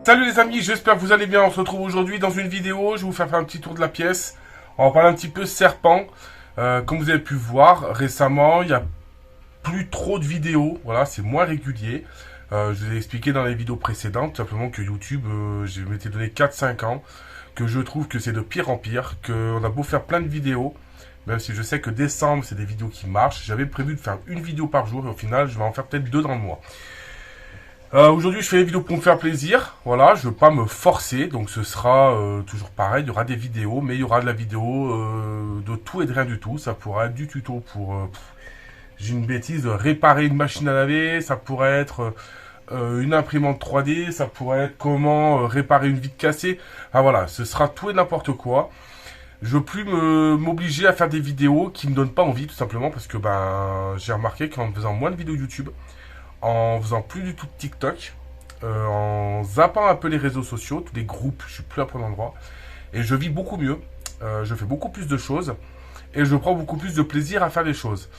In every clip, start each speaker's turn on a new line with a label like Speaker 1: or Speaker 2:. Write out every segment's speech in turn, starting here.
Speaker 1: Salut les amis, j'espère que vous allez bien. On se retrouve aujourd'hui dans une vidéo. Je vais vous faire un petit tour de la pièce. On va parler un petit peu serpent. Comme vous avez pu voir récemment, il n'y a plus trop de vidéos. Voilà, c'est moins régulier. Je vous ai expliqué dans les vidéos précédentes, tout simplement que YouTube, je m'étais donné 4-5 ans, que je trouve que c'est de pire en pire, qu'on a beau faire plein de vidéos, même si je sais que décembre, c'est des vidéos qui marchent. J'avais prévu de faire une vidéo par jour et au final, je vais en faire peut-être 2 dans le mois. Aujourd'hui, je fais des vidéos pour me faire plaisir. Voilà, je veux pas me forcer, donc ce sera toujours pareil. Il y aura des vidéos, mais il y aura de la vidéo de tout et de rien du tout. Ça pourrait être du tuto pour, j'ai une bêtise, réparer une machine à laver. Ça pourrait être une imprimante 3D. Ça pourrait être comment réparer une vitre cassée. Ah voilà, ce sera tout et n'importe quoi. Je veux plus m'obliger à faire des vidéos qui me donnent pas envie, tout simplement parce que j'ai remarqué qu'en faisant moins de vidéos YouTube, en faisant plus du tout de TikTok, en zappant un peu les réseaux sociaux, tous les groupes, je suis plus à plein endroit, et je vis beaucoup mieux, je fais beaucoup plus de choses, et je prends beaucoup plus de plaisir à faire les choses.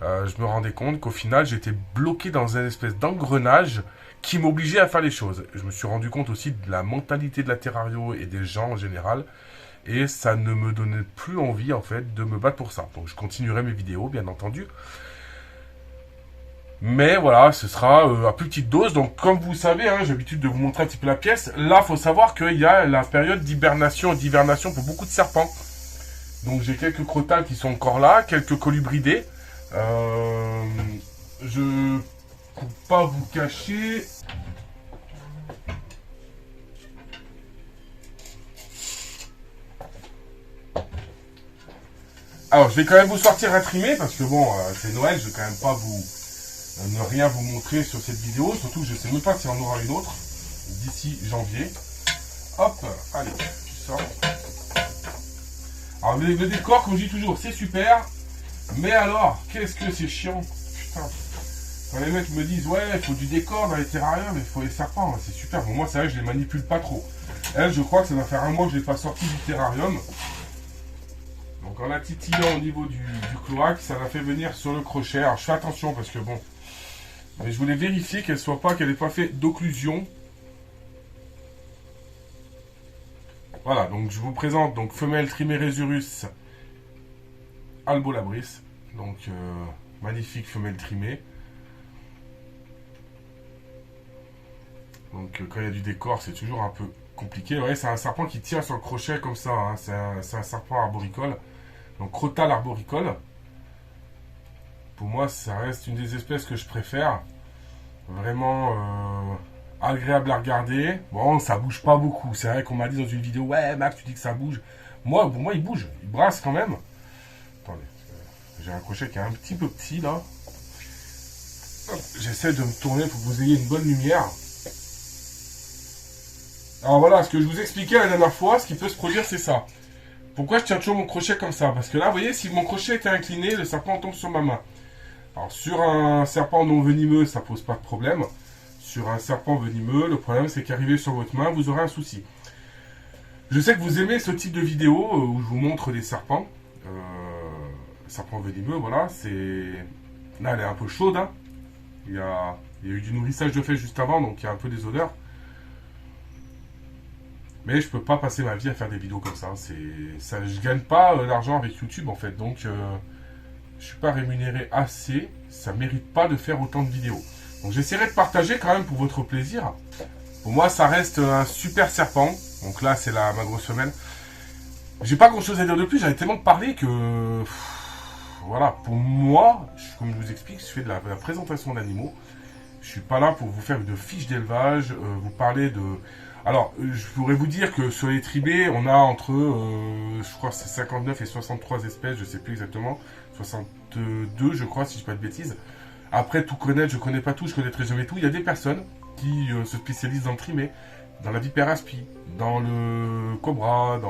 Speaker 1: Je me rendais compte qu'au final, j'étais bloqué dans une espèce d'engrenage qui m'obligeait à faire les choses. Je me suis rendu compte aussi de la mentalité de la Terrario et des gens en général, et ça ne me donnait plus envie, en fait, de me battre pour ça. Donc je continuerai mes vidéos, bien entendu. Mais voilà, ce sera à plus petite dose. Donc comme vous savez, j'ai l'habitude de vous montrer un petit peu la pièce. Là, il faut savoir qu'il y a la période d'hibernation pour beaucoup de serpents. Donc j'ai quelques crotales qui sont encore là, quelques colubridés. Je pour pas vous cacher. Alors je vais quand même vous sortir un trimé parce que bon, c'est Noël, je vais quand même pas vous ne rien vous montrer sur cette vidéo, surtout que je sais même pas s'il y en aura une autre d'ici janvier. Hop, allez, tu sors. Alors le décor, comme je dis toujours, c'est super, mais alors, qu'est-ce que c'est chiant. Putain, quand les mecs me disent, ouais, il faut du décor dans les terrariums, mais il faut les serpents, c'est super. Bon, moi, c'est vrai que je les manipule pas trop. Elle, je crois que ça va faire un mois que je l'ai pas sorti du terrarium. Donc en la titillant au niveau du cloaque, ça l'a fait venir sur le crochet. Alors je fais attention parce que bon, mais je voulais vérifier qu'elle n'ait pas fait d'occlusion. Voilà, donc je vous présente donc femelle Trimeresurus albolabris. Donc magnifique femelle trimée. Donc quand il y a du décor, c'est toujours un peu compliqué. Ouais, c'est un serpent qui tient sur le crochet comme ça. C'est un serpent arboricole. Donc crotal arboricole. Pour moi, ça reste une des espèces que je préfère. Vraiment agréable à regarder. Bon, ça bouge pas beaucoup. C'est vrai qu'on m'a dit dans une vidéo, ouais Max, tu dis que ça bouge. Pour moi, il bouge. Il brasse quand même. Attendez, j'ai un crochet qui est un petit peu petit là. J'essaie de me tourner pour que vous ayez une bonne lumière. Alors voilà, ce que je vous expliquais la dernière fois, ce qui peut se produire, c'est ça. Pourquoi je tiens toujours mon crochet comme ça? Parce que là, vous voyez, si mon crochet était incliné, le serpent tombe sur ma main. Alors sur un serpent non venimeux, ça pose pas de problème. Sur un serpent venimeux, le problème c'est qu'arrivé sur votre main, vous aurez un souci. Je sais que vous aimez ce type de vidéo où je vous montre des serpents. Serpents venimeux, voilà. Là, elle est un peu chaude. Il y a eu du nourrissage de fait juste avant, donc il y a un peu des odeurs. Mais je peux pas passer ma vie à faire des vidéos comme ça. Je gagne pas d'argent avec YouTube en fait, donc je suis pas rémunéré assez. Ça mérite pas de faire autant de vidéos. Donc j'essaierai de partager quand même pour votre plaisir. Pour moi, ça reste un super serpent. Donc là, c'est ma grosse femelle. J'ai pas grand chose à dire de plus. J'avais tellement parlé que voilà. Pour moi, comme je vous explique, je fais de la présentation d'animaux. Je suis pas là pour vous faire de fiches d'élevage, vous parler de. Alors, je pourrais vous dire que sur les tribés, on a entre, je crois que c'est 59 et 63 espèces, je sais plus exactement, 62 je crois, si je dis pas de bêtises. Après, tout connaître, je connais pas tout, je connaîtrai jamais tout. Il y a des personnes qui se spécialisent dans le trimé, dans la vipère aspi, dans le cobra,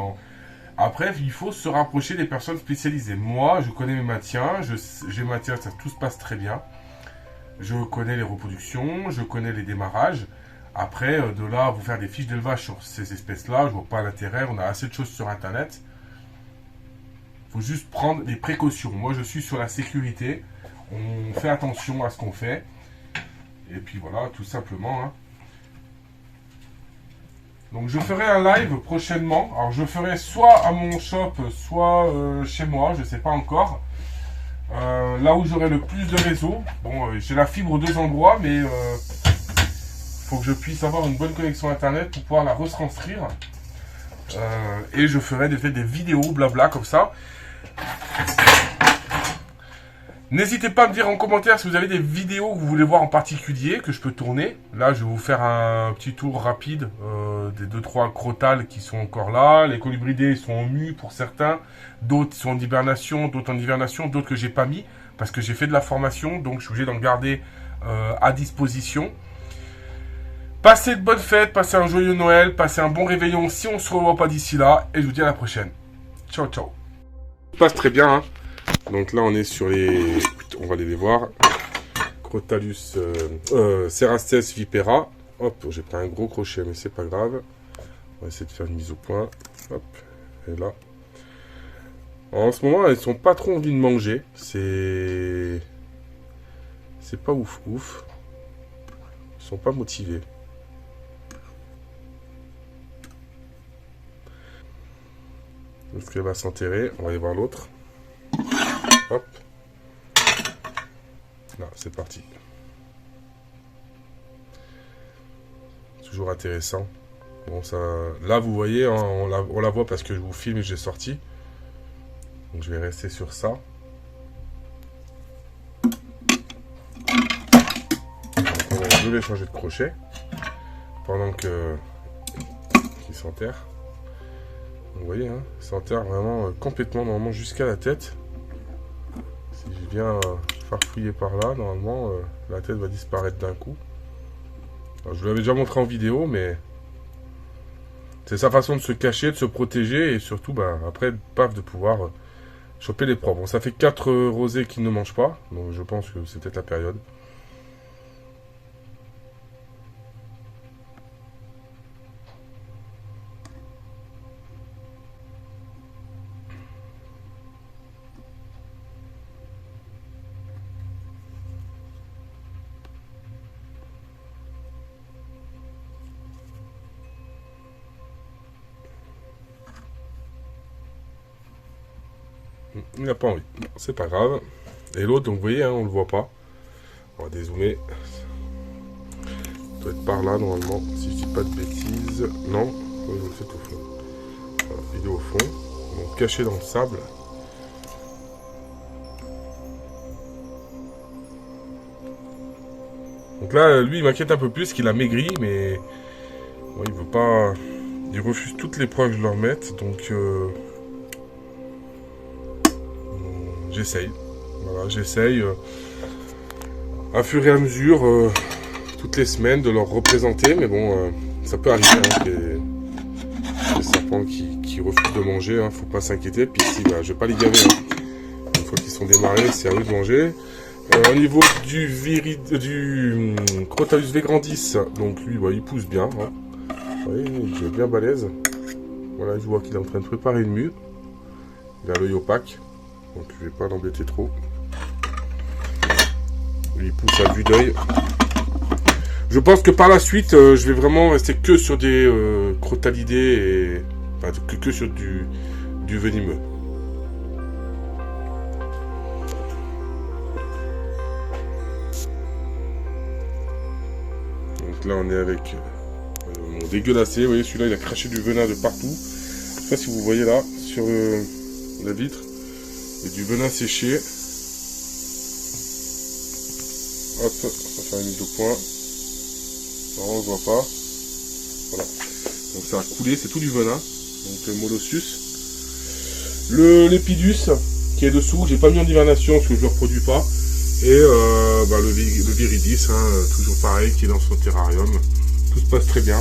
Speaker 1: Après, il faut se rapprocher des personnes spécialisées. Moi, je connais mes maintiens, j'ai maintiens, ça tout se passe très bien. Je connais les reproductions, je connais les démarrages. Après, de là à vous faire des fiches d'élevage sur ces espèces-là, je vois pas l'intérêt. On a assez de choses sur Internet. Il faut juste prendre des précautions. Moi, je suis sur la sécurité. On fait attention à ce qu'on fait. Et puis voilà, tout simplement. Donc je ferai un live prochainement. Alors je ferai soit à mon shop, soit chez moi, je sais pas encore. Là où j'aurai le plus de réseau. Bon, j'ai la fibre aux deux endroits, mais faut que je puisse avoir une bonne connexion internet pour pouvoir la retranscrire. Et je ferai des vidéos blabla comme ça. N'hésitez pas à me dire en commentaire si vous avez des vidéos que vous voulez voir en particulier, que je peux tourner. Là, je vais vous faire un petit tour rapide des 2-3 crotales qui sont encore là. Les colibridés sont en mue pour certains. D'autres sont en hibernation, d'autres que j'ai pas mis. Parce que j'ai fait de la formation, donc je suis obligé d'en garder à disposition. Passez de bonnes fêtes, passez un joyeux Noël, passez un bon réveillon si on ne se revoit pas d'ici là. Et je vous dis à la prochaine. Ciao, ciao. Ça se passe très bien, hein. Donc là, on est sur les... On va aller les voir. Crotalus Cerastes vipera. Hop, j'ai pris un gros crochet, mais c'est pas grave. On va essayer de faire une mise au point. Hop, et là. En ce moment, elles sont pas trop envie de manger. C'est pas ouf, ouf. Ils sont pas motivés. Est-ce qu'elle va s'enterrer? On va aller voir l'autre. Hop. Là, c'est parti. Toujours intéressant. Bon, ça... Là, vous voyez, hein, on la voit parce que je vous filme et j'ai sorti. Donc, je vais rester sur ça. Donc, je vais changer de crochet. Pendant que... qu'il s'enterre. Vous voyez, hein, il s'enterre vraiment complètement, normalement, jusqu'à la tête. Si je viens farfouiller par là, normalement, la tête va disparaître d'un coup. Alors, je vous l'avais déjà montré en vidéo, mais c'est sa façon de se cacher, de se protéger, et surtout, bah, après, paf, de pouvoir choper les proies. Bon, ça fait 4 rosées qui ne mangent pas, donc je pense que c'est peut-être la période. Il n'a pas envie, c'est pas grave. Et l'autre, donc vous voyez, hein, on le voit pas. On va dézoomer. Il doit être par là normalement, si je dis pas de bêtises. Non, oui, c'est au fond. Voilà, il est au fond, donc caché dans le sable. Donc là, lui, il m'inquiète un peu plus qu'il a maigri, mais bon, il veut pas. Il refuse toutes les proies que je leur mette, donc. J'essaye. Voilà, j'essaye à fur et à mesure, toutes les semaines, de leur représenter. Mais bon, ça peut arriver. Hein, des serpents qui refusent de manger. Hein, faut pas s'inquiéter. Puis ici, bah, je vais pas les gaver. Hein. Une fois qu'ils sont démarrés, c'est à eux de manger. Au niveau du Crotalus Vagrandis, donc lui, bah, il pousse bien. Hein. Vous voyez, il est bien balèze. Voilà, je vois qu'il est en train de préparer une mue. Il a l'œil opaque. Donc je vais pas l'embêter trop. Il pousse à vue d'œil. Je pense que par la suite, je vais vraiment rester que sur des crotalidés et enfin, que sur du venimeux. Donc là on est avec mon dégueulassé. Vous voyez, celui-là il a craché du venin de partout. Je sais pas si vous voyez là sur la vitre. Et du venin séché. Hop, on va faire une mise au point. Non, on ne voit pas. Voilà. Donc ça a coulé, c'est tout du venin. Donc le molossus. L'épidus qui est dessous, j'ai pas mis en hibernation parce que je ne le reproduis pas. Et bah, le viridis, hein, toujours pareil, qui est dans son terrarium. Tout se passe très bien.